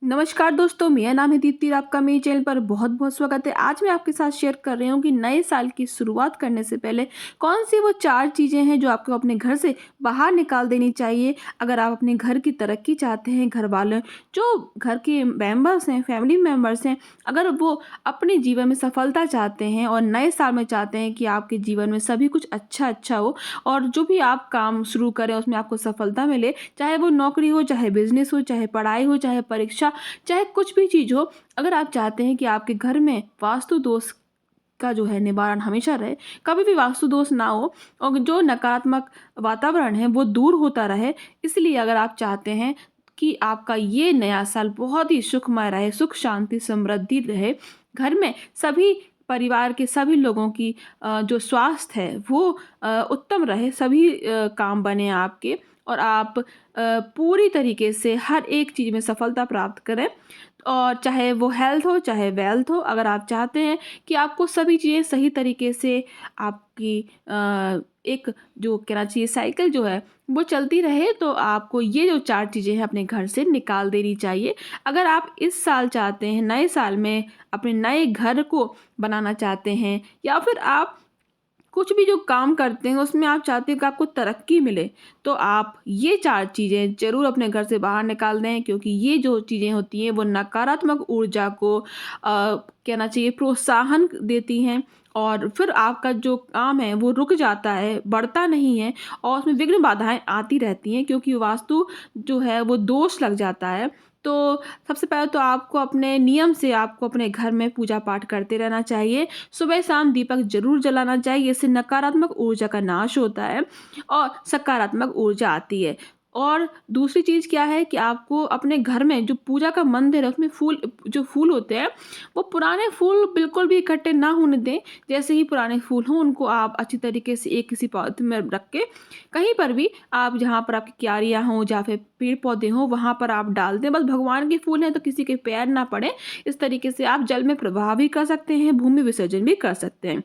नमस्कार दोस्तों, मेरा नाम है दीप्ति और आपका मेरे चैनल पर बहुत बहुत स्वागत है। आज मैं आपके साथ शेयर कर रही हूँ कि नए साल की शुरुआत करने से पहले कौन सी वो 4 चीज़ें हैं जो आपको अपने घर से बाहर निकाल देनी चाहिए। अगर आप अपने घर की तरक्की चाहते हैं, घर वाले जो घर के मेंबर्स हैं, फैमिली मेंबर्स हैं, अगर वो अपने जीवन में सफलता चाहते हैं और नए साल में चाहते हैं कि आपके जीवन में सभी कुछ अच्छा हो और जो भी आप काम शुरू करें उसमें आपको सफलता मिले, चाहे वो नौकरी हो, चाहे बिज़नेस हो, चाहे पढ़ाई हो, चाहे परीक्षा, चाहे कुछ भी चीज़ हो। अगर आप चाहते हैं कि आपके घर में वास्तु दोष का जो है निवारण हमेशा रहे, कभी भी वास्तु दोष ना हो और जो नकारात्मक वातावरण है वो दूर होता रहे, इसलिए अगर आप चाहते हैं कि आपका ये नया साल बहुत ही सुखमय रहे, सुख शांति समृद्धि रहे, घर में सभी परिवार के सभी लोगों की जो स्वास्थ्य है वो उत्तम रहे, सभी काम बने आपके और आप पूरी तरीके से हर एक चीज़ में सफलता प्राप्त करें, और चाहे वो हेल्थ हो चाहे वेल्थ हो। अगर आप चाहते हैं कि आपको सभी चीज़ें सही तरीके से आपकी एक जो कहना चाहिए साइकिल जो है वो चलती रहे, तो आपको ये जो 4 चीज़ें हैं अपने घर से निकाल देनी चाहिए। अगर आप इस साल चाहते हैं, नए साल में अपने नए घर को बनाना चाहते हैं, या फिर आप कुछ भी जो काम करते हैं उसमें आप चाहते हैं कि आपको तरक्की मिले, तो आप ये 4 चीज़ें ज़रूर अपने घर से बाहर निकाल दें, क्योंकि ये जो चीज़ें होती हैं वो नकारात्मक ऊर्जा को कहना चाहिए प्रोत्साहन देती हैं, और फिर आपका जो काम है वो रुक जाता है, बढ़ता नहीं है और उसमें विघ्न बाधाएँ आती रहती हैं, क्योंकि वास्तु जो है वो दोष लग जाता है। तो सबसे पहले तो आपको अपने नियम से आपको अपने घर में पूजा पाठ करते रहना चाहिए। सुबह शाम दीपक ज़रूर जलाना चाहिए, इससे नकारात्मक ऊर्जा का नाश होता है और सकारात्मक ऊर्जा आती है। और दूसरी चीज़ क्या है कि आपको अपने घर में जो पूजा का मंदिर है उसमें फूल होते हैं, वो पुराने फूल बिल्कुल भी इकट्ठे ना होने दें। जैसे ही पुराने फूल हों उनको आप अच्छी तरीके से एक किसी पॉलिथीन में रख के कहीं पर भी आप जहाँ पर आपकी क्यारियाँ हों या फिर पेड़ पौधे हों वहाँ पर आप डाल दें। बस भगवान के फूल हैं तो किसी के पैर ना पड़े, इस तरीके से आप जल में प्रवाह भी कर सकते हैं, भूमि विसर्जन भी कर सकते हैं।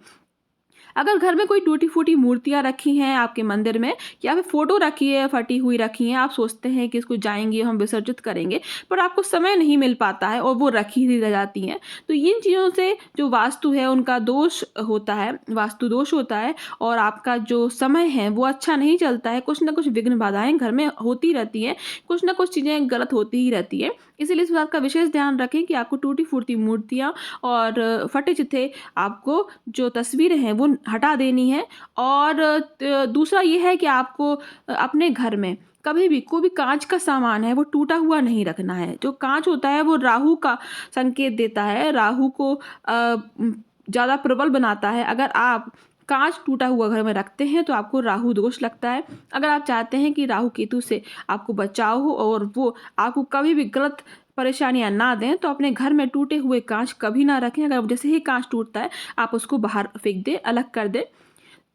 अगर घर में कोई टूटी-फूटी मूर्तियाँ रखी हैं आपके मंदिर में, या फिर फ़ोटो रखी है, फटी हुई रखी हैं, आप सोचते हैं कि इसको जाएँगे हम विसर्जित करेंगे, पर आपको समय नहीं मिल पाता है और वो रखी ही रह जाती हैं। तो इन चीज़ों से जो वास्तु है उनका दोष होता है, वास्तु दोष होता है, और आपका जो समय है वो अच्छा नहीं चलता है, कुछ न कुछ विघ्न बाधाएँ घर में होती रहती हैं, कुछ न कुछ चीज़ें गलत होती ही रहती हैं। इसीलिए इस बात का विशेष ध्यान रखें कि आपको टूटी-फूटी मूर्तियाँ और फटे-चिथे आपको जो तस्वीरें हैं वो हटा देनी है। और दूसरा ये है कि आपको अपने घर में कभी भी कोई भी काँच का सामान है वो टूटा हुआ नहीं रखना है। जो काँच होता है वो राहु का संकेत देता है, राहु को ज़्यादा प्रबल बनाता है। अगर आप काँच टूटा हुआ घर में रखते हैं तो आपको राहु दोष लगता है। अगर आप चाहते हैं कि राहु केतु से आपको बचाव हो और वो आपको कभी भी गलत परेशानियाँ ना दें, तो अपने घर में टूटे हुए काँच कभी ना रखें। अगर जैसे ही काँच टूटता है आप उसको बाहर फेंक दें, अलग कर दें।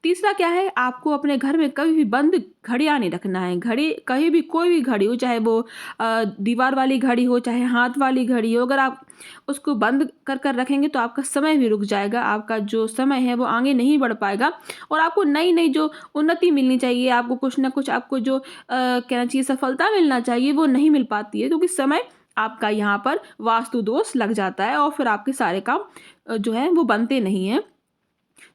तीसरा क्या है, आपको अपने घर में कभी भी बंद घड़ियाँ नहीं रखना है। घड़ी कहीं भी कोई भी घड़ी हो, चाहे वो दीवार वाली घड़ी हो, चाहे हाथ वाली घड़ी हो, अगर आप उसको बंद कर रखेंगे तो आपका समय भी रुक जाएगा। आपका जो समय है वो आगे नहीं बढ़ पाएगा और आपको नई-नई जो उन्नति मिलनी चाहिए, आपको कुछ न कुछ आपको जो कहना चाहिए सफलता मिलना चाहिए वो नहीं मिल पाती है, क्योंकि समय आपका यहाँ पर वास्तु दोष लग जाता है और फिर आपके सारे काम जो है वो बनते नहीं हैं।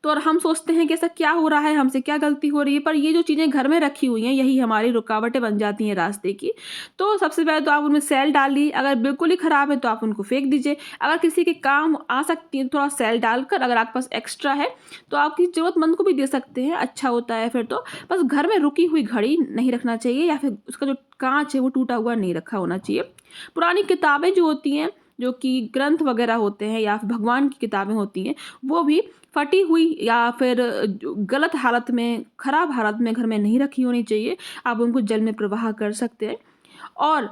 तो और हम सोचते हैं कि ऐसा क्या हो रहा है, हमसे क्या गलती हो रही है, पर ये जो चीज़ें घर में रखी हुई हैं यही हमारी रुकावटें बन जाती हैं रास्ते की। तो सबसे पहले तो आप उनमें सेल डालिए, अगर बिल्कुल ही ख़राब है तो आप उनको फेंक दीजिए। अगर किसी के काम आ सकती है तो थोड़ा सेल डालकर, अगर आपके पास एक्स्ट्रा है तो आप किसी ज़रूरतमंद को भी दे सकते हैं, अच्छा होता है फिर तो। बस घर में रुकी हुई घड़ी नहीं रखना चाहिए, या फिर उसका जो काँच है वो टूटा हुआ नहीं रखा होना चाहिए। पुरानी किताबें जो होती हैं, जो कि ग्रंथ वगैरह होते हैं या फिर भगवान की किताबें होती हैं, वो भी फटी हुई या फिर जो गलत हालत में, खराब हालत में घर में नहीं रखी होनी चाहिए। आप उनको जल में प्रवाह कर सकते हैं। और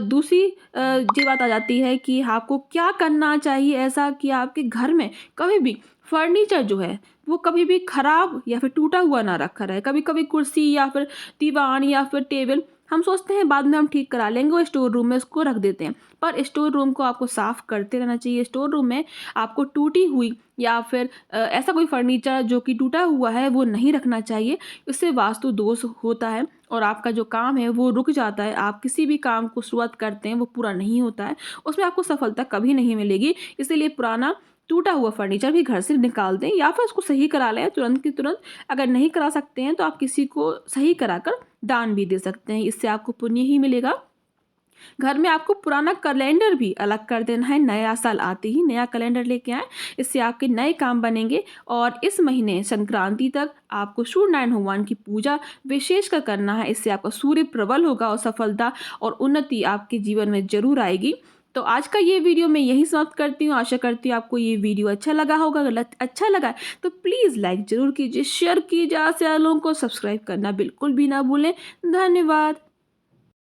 दूसरी ये बात आ जाती है कि आपको क्या करना चाहिए ऐसा कि आपके घर में कभी भी फर्नीचर जो है वो कभी भी खराब या फिर टूटा हुआ ना रखा रहे। कभी-कभी कुर्सी या फिर दीवान या फिर टेबल हम सोचते हैं बाद में हम ठीक करा लेंगे, वो स्टोर रूम में उसको रख देते हैं। पर स्टोर रूम को आपको साफ करते रहना चाहिए। स्टोर रूम में आपको टूटी हुई या फिर ऐसा कोई फर्नीचर जो कि टूटा हुआ है वो नहीं रखना चाहिए। इससे वास्तु दोष होता है और आपका जो काम है वो रुक जाता है, आप किसी भी काम को शुरुआत करते हैं वो पूरा नहीं होता है, उसमें आपको सफलता कभी नहीं मिलेगी। इसीलिए पुराना टूटा हुआ फर्नीचर भी घर से निकाल दें या फिर उसको सही करा लें तुरंत की तुरंत। अगर नहीं करा सकते हैं तो आप किसी को सही कराकर दान भी दे सकते हैं, इससे आपको पुण्य ही मिलेगा। घर में आपको पुराना कैलेंडर भी अलग कर देना है, नया साल आते ही नया कैलेंडर लेके आएँ, इससे आपके नए काम बनेंगे। और इस महीने संक्रांति तक आपको सूर्यनारायण भगवान की पूजा विशेषकर करना है, इससे आपका सूर्य प्रबल होगा और सफलता और उन्नति आपके जीवन में ज़रूर आएगी। तो आज का ये वीडियो मैं यहीं समाप्त करती हूँ। आशा करती हूँ आपको ये वीडियो अच्छा लगा होगा। अगर अच्छा लगा है तो प्लीज़ लाइक ज़रूर कीजिए, शेयर कीजिए, ज़्यादा से ज़्यादा लोगों को सब्सक्राइब करना बिल्कुल भी ना भूलें। धन्यवाद।